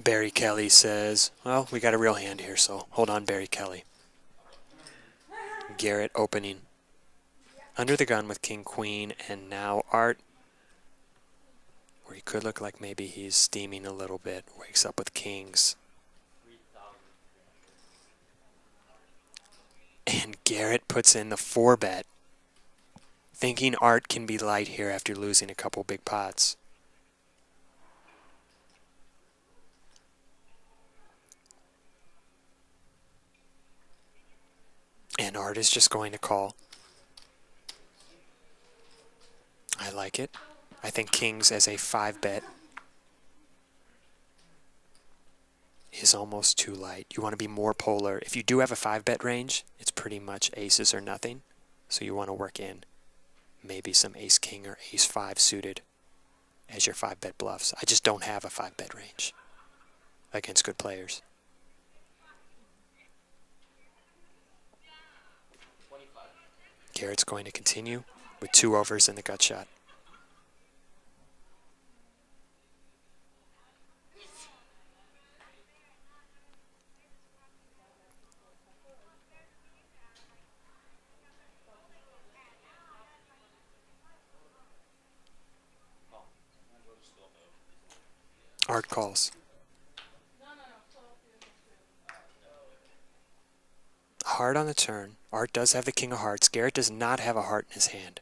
Barry Kelly says, well, we got a real hand here, so hold on, Barry Kelly. Garrett opening under the gun with king, queen, and now Art, where he could look like maybe he's steaming a little bit, wakes up with kings. And Garrett puts in the 4-bet, thinking Art can be light here after losing a couple big pots. And Art is just going to call. I like it. I think kings as a 5-bet is almost too light. You want to be more polar. If you do have a 5-bet range, it's pretty much aces or nothing. So you want to work in maybe some ace-king or ace-5 suited as your 5-bet bluffs. I just don't have a 5-bet range against good players. Garrett's going to continue with 2 overs in the gut shot. Art calls. Heart on the turn. Art does have the king of hearts. Garrett does not have a heart in his hand.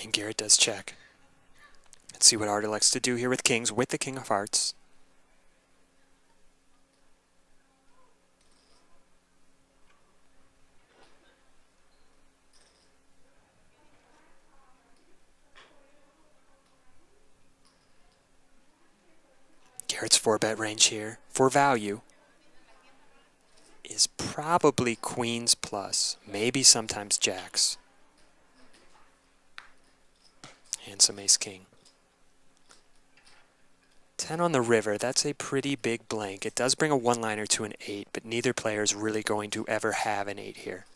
And Garrett does check. Let's see what Art elects to do here with kings, with the king of hearts. Garrett's 4-bet range here, for value, is probably queens plus, maybe sometimes jacks. And some ace-king. 10 on the river, that's a pretty big blank. It does bring a one-liner to an 8, but neither player is really going to ever have an 8 here.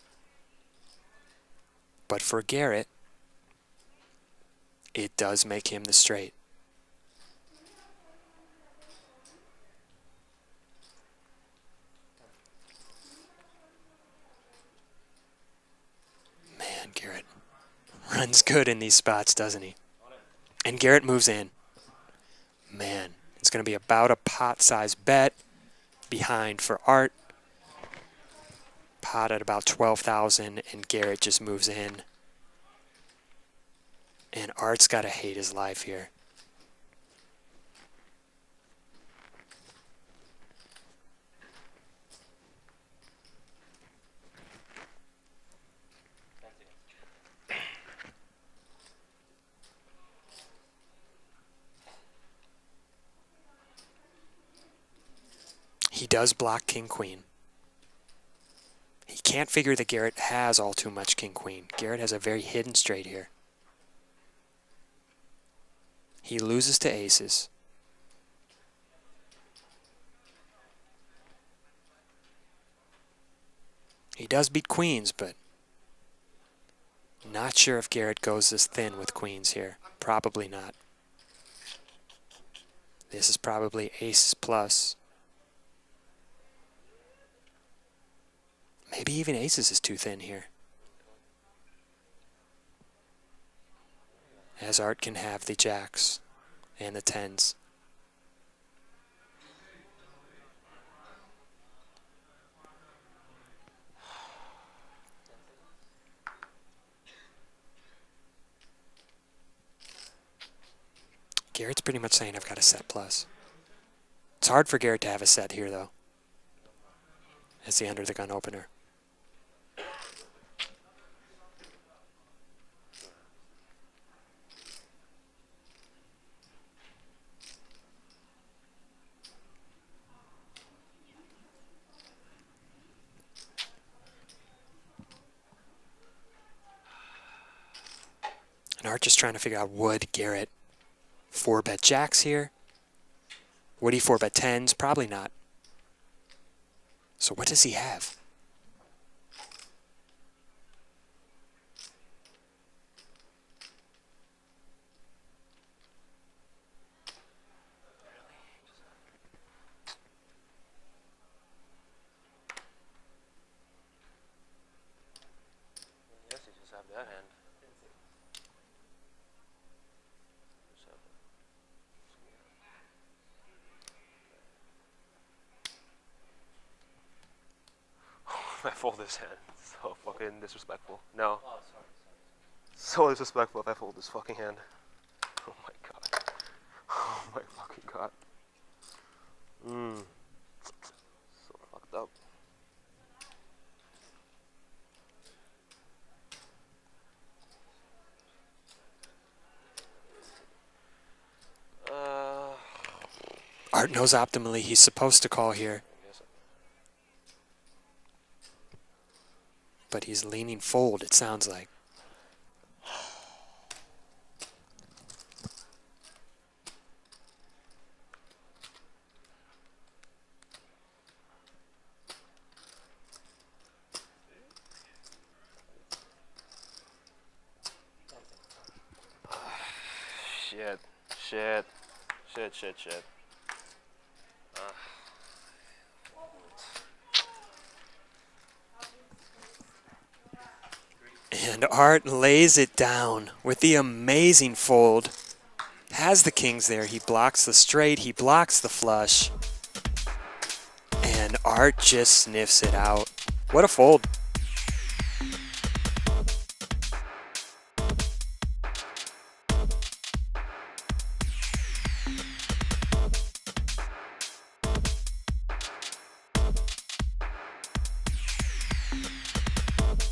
But for Garrett, it does make him the straight. Man, Garrett runs good in these spots, doesn't he? And Garrett moves in. Man, it's going to be about a pot-sized bet behind for Art. Pot at about 12,000, and Garrett just moves in. And Art's got to hate his life here. He does block king-queen. He can't figure that Garrett has all too much king-queen. Garrett has a very hidden straight here. He loses to aces. He does beat queens, but not sure if Garrett goes this thin with queens here. Probably not. This is probably aces plus. Maybe even aces is too thin here. As Art can have the jacks and the 10s. Garrett's pretty much saying I've got a set plus. It's hard for Garrett to have a set here, though, as the under the gun opener. And Art just trying to figure out, would Garrett 4-bet jacks here? Would he 4-bet tens? Probably not. So what does he have? Yes, he just have that hand. I fold this hand. So fucking disrespectful. No. Oh, sorry. So disrespectful if I fold this fucking hand. Oh my god. Oh my fucking god. So fucked up. Art knows optimally he's supposed to call here. But he's leaning fold, it sounds like. Shit. And Art lays it down with the amazing fold. Has the kings there. He blocks the straight. He blocks the flush. And Art just sniffs it out. What a fold.